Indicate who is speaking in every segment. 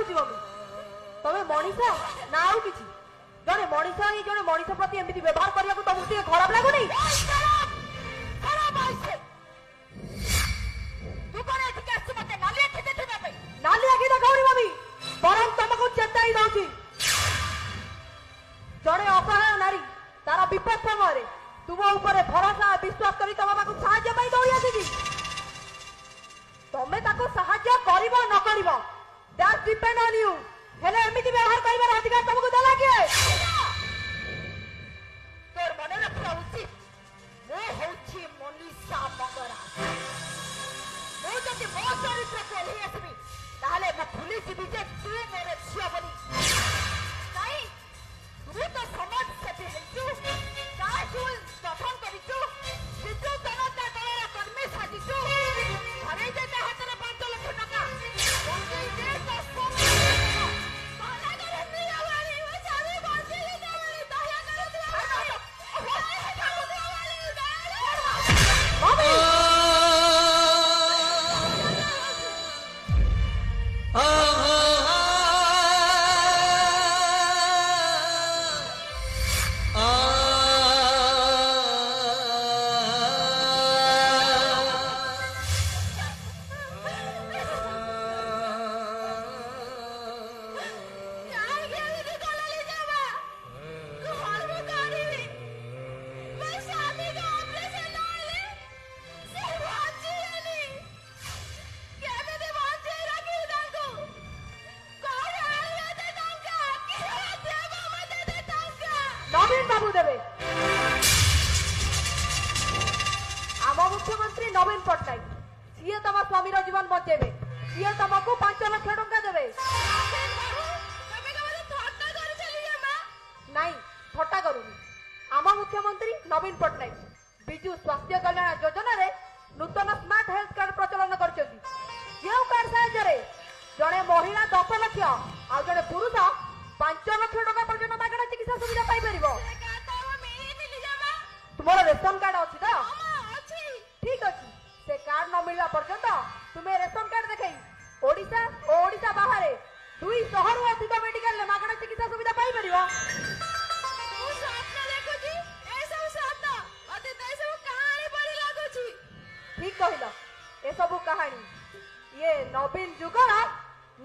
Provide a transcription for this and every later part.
Speaker 1: करूची मम्मी तमे मनीष ना आउ किछि जने मनीष ही जने मनीष प्रति एमिति व्यवहार करिया को तुमको टिके खराब लागुनी खराब आइसे तू कोने ठीक आछ मते नाली आखि देखिबा पे नाली आखि देखाउनी मम्मी बरम तुमको चेताई दउची जने असहाय नारी तारा विपद समय तुम ऊपर भरोसा विश्वास करी तुम बाबा साहाय्य पाई दौड़ी आसी तमे ताको साहाय्य करिवो न करिवो दैट डिपेंड ऑन यू हेले एमिति व्यवहार करिवार अधिकार तुमको देला किए तोर मने रखा उचित मो होछि मनीषा मंगरा मो जति मो चरित्र को ही आसबी ताले म भूली जिबि जे तू मोरे छिया बनी नाही तू तो समाज सेवी हेतु काजू गठन करिछु बिजु जनता दलर कर्मी साजिछु घरे जे हातरे 5 लाख टका बंदी दे तो बाला करे दिया वाली वो सारी बंदी दे वाली दया कर दिया मम्मी नवीन बाबू देवे आम मुख्यमंत्री नवीन पट्टनायक सीए तम स्वामी जीवन बचेबे सीए तुमको 5 लाख टंका देवे नहीं थट्टा करूनी आम मुख्यमंत्री नवीन पट्टनायक विजु स्वास्थ्य कल्याण योजना रे नूतन स्मार्ट हेल्थ कार्ड प्रचलन करछथि जे कार्ड साहाय्य जड़े महिला 10 लाख आ जड़े पुरुष 5 लाख टका पर्यंत मागणा चिकित्सा सुविधा पाई परिबो तुम्हारा रेशन कार्ड अछि त ठीक अछि से कार्ड न मिलला पर्यंत तुमे रेशन कार्ड देखै ओडिसा ओ ओडिसा बाहर 200 रु अधिक मेडिकल ले मागणा चिकित्सा सुविधा पाई परिबो मु स्वप्न देखुची ए सब स्वप्न अते ते सब कहानी पड़ी लागुची ठीक कहिलो ए सब कहानी ये नवीन जुगर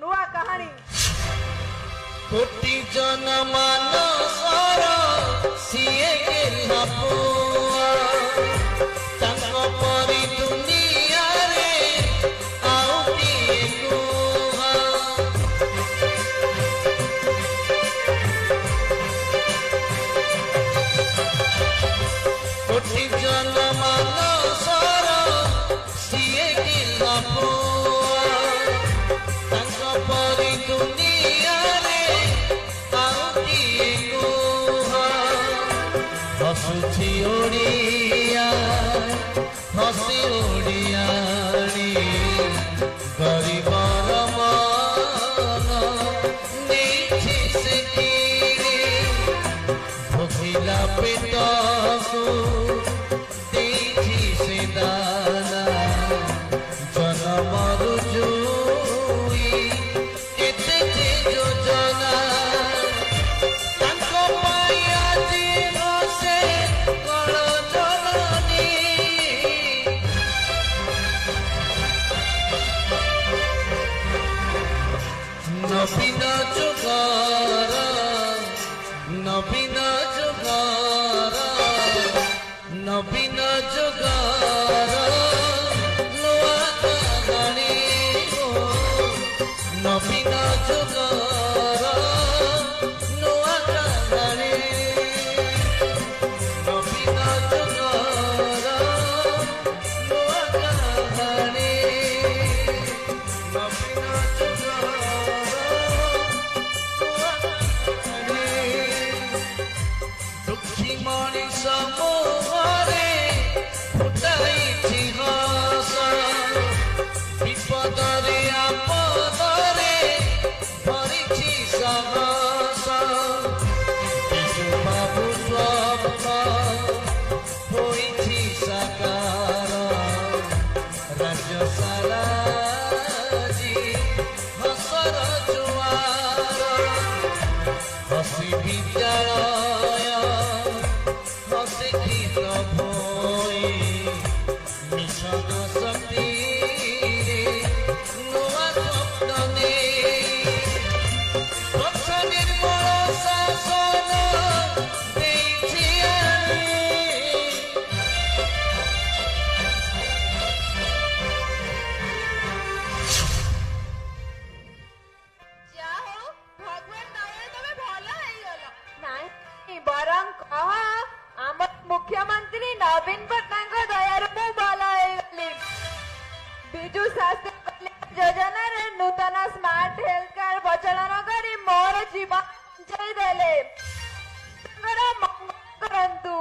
Speaker 1: नुआ कहानी
Speaker 2: कोटि जन मानसर सिए गेला पुआ तांको परी दुनिया रे आउ किए कुहा कोटि जन मानसर सिए गेला पुआ तांको परी दुनिया हसुची ओडिया हसी ओडियानी गरीबर मन नीची से भोगिला पेटकू दीची से दाना जनमरु जुई एते योजना नवीन जुगर नवीन जुगर नवीन जुगर नुआ कहानी नवीन जुगर नुआ कहानी नवीन जुगर नुआ कहानी नवीन दुखी मनीष मोहरे फुटाई हस विपदरे आपदरे भरी
Speaker 1: ସ୍ୱାସ୍ଥ୍ୟ କଲ୍ୟାଣ ଯୋଜନାରେ ନୂତନ ସ୍ମାର୍ଟ ହେଲ୍ଥ କାର୍ଡ ପ୍ରଚଳନ କରି ମୋର ଜୀବନ ବଞ୍ଚାଇ ଦେଲେ। ତାଙ୍କର ମଙ୍ଗଳ କରନ୍ତୁ,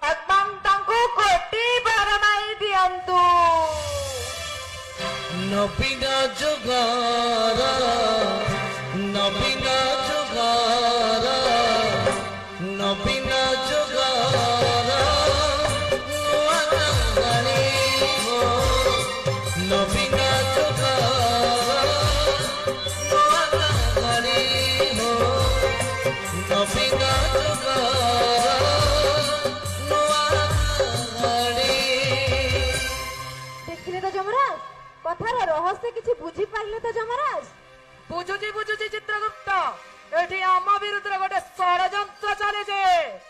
Speaker 1: ଭଗବାନ ତାଙ୍କୁ କୋଟି ବରମାଇ ଦିଅନ୍ତୁ।
Speaker 2: ନବୀନ ଯୁଗର ନବୀନ ଯୁଗର ନବୀନ ଯୁଗର ନୂଆ କାହାଣୀ ହୋ ନବୀନ ଯୁଗର ନୂଆ କାହାଣୀ ହୋ ନବୀନ ଯୁଗର ନୂଆ କାହାଣୀ।
Speaker 1: ଦେଖିଲେ ତ ଯମରାଜ, କଥାର ରହସ୍ୟ କିଛି ବୁଝି ପାରିଲେ ତ ଯମରାଜ?
Speaker 3: ବୁଝୁଛି ଚିତ୍ରଗୁପ୍ତ, ଏଠି ଆମ ବିରୁଦ୍ଧରେ ଗୋଟେ ଷଡ଼ଯନ୍ତ୍ର ଚାଲିଛି।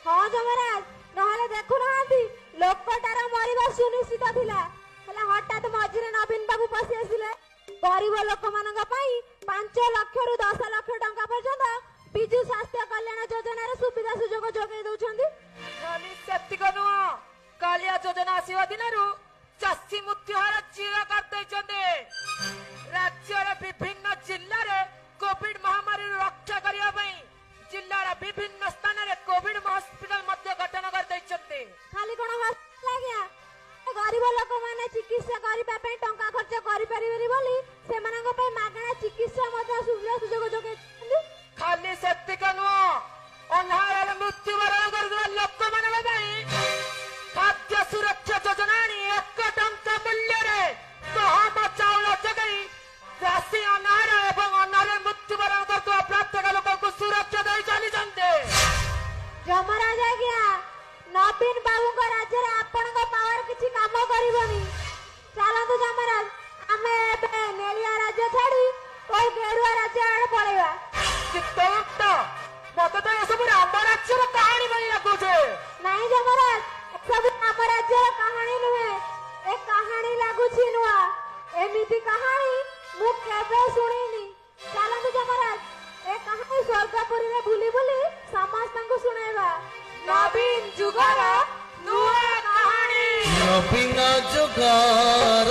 Speaker 1: ହଁ ଯମରାଜ, ନହେଲେ ଦେଖୁନାହାନ୍ତି ଲୋକଟାର ମରିବା ସୁନିଶ୍ଚିତ ଥିଲା, ହେଲେ ହଠାତ୍ ମଝିରେ ନବୀନ ବାବୁ ପଶି ଆସିଲେ। ଗରିବ ଲୋକମାନଙ୍କ ପାଇଁ 5 ଲକ୍ଷରୁ 10 ଲକ୍ଷ ଟଙ୍କା ପର୍ଯ୍ୟନ୍ତ ବିଜୁ ସ୍ୱାସ୍ଥ୍ୟ କଲ୍ୟାଣ ଯୋଜନାର ସୁବିଧା ସୁଯୋଗ ଯୋଗାଇ ଦଉଛନ୍ତି।
Speaker 3: ଖାଲି ସେତିକ ନୁହଁ, କାଳିଆ ଯୋଜନା ଆସିବା ଦିନରୁ ଚାଷୀ ମୃତ୍ୟୁହାର ଚିର କରିଦେଇଛନ୍ତି। ରାଜ୍ୟର ବିଭିନ୍ନ ଜିଲ୍ଲାରେ କୋଭିଡ ମହାମାରୀରୁ ରକ୍ଷା କରିବା ପାଇଁ ଜିଲ୍ଲାର ବିଭିନ୍ନ ସ୍ଥାନରେ କୋଭିଡ ହସ୍ପିଟାଲ ମଧ୍ୟ ଗଠନ କରିଦେଇଛନ୍ତି।
Speaker 1: ଖାଲି କଣ ହସ୍ପିଟାଲ ଆଜ୍ଞା, ଗରିବ ଲୋକମାନେ ଚିକିତ୍ସା କରିବା ପାଇଁ ଟଙ୍କା ଖର୍ଚ୍ଚ କରିପାରିବେନି ବୋଲି ସେମାନଙ୍କ ପାଇଁ ମାଗଣା ଚିକିତ୍ସା ମଧ୍ୟ ସୁବିଧା ସୁଯୋଗ ଯୋଗାଇ ଦଉଛନ୍ତି।
Speaker 3: ଖାଲି ସେତିକ ନୁହଁ, ଅନ୍ଧାରରେ ମୃତ୍ୟୁବରଣ କରୁଥିବା ଲୋକମାନଙ୍କ ପାଇଁ ଖାଦ୍ୟ ସୁରକ୍ଷା ଯୋଜନା ଆଣି 1 ଟଙ୍କା ମୂଲ୍ୟରେ ଗହମ ଚାଉଳ ଯୋଗାଇ ଚାଷୀ ଅନାହାର ଏବଂ ଅନାହାରରେ ମୃତ୍ୟୁବରଣ କରୁଥିବା ପ୍ରତ୍ୟେକ ଲୋକଙ୍କୁ ସୁରକ୍ଷା ଦେଇ ଚାଲିଛନ୍ତି।
Speaker 1: ଯମରାଜ ଆଜ୍ଞା, ନବୀନ ବାବୁଙ୍କ ରାଜ୍ୟରେ ଆପଣଙ୍କ ପାୱାର କିଛି କାମ କରିବନି। ଚାଲନ୍ତୁ ଯମରାଜ, ଆମେ ଏବେ ନେଳିଆ ରାଜ୍ୟ ଛାଡି କୋଉ ଗେରୁଆ ରାଜ୍ୟ ଆଡେ ପଳେଇବା।
Speaker 3: ଚିତ୍ରଗୁପ୍ତ, ମତେ ତ ଏସବୁ ରାମ ରାଜ୍ୟର କାହାଣୀ ଭଳି ଲାଗୁଛି।
Speaker 1: ନାଇଁ ଯମରାଜ, ଏସବୁ ଆମ ରାଜ୍ୟର କାହାଣୀ ନୁହେଁ, ଏ କାହାଣୀ ଲାଗୁଛି ନୂଆ। ଏମିତି କାହାଣୀ ମୁଁ କେବେ ଶୁଣିନି। ଚାଲନ୍ତୁ ଯମରାଜ, ଏ କାହାଣୀ ସ୍ୱର୍ଗପୁରୀରେ ବୁଲି ବୁଲି ସମସ୍ତଙ୍କୁ ଶୁଣେଇବା।
Speaker 3: ନବୀନ ଯୁଗର ନୂଆ କାହାଣୀ।
Speaker 2: ନବୀନ ଯୁଗର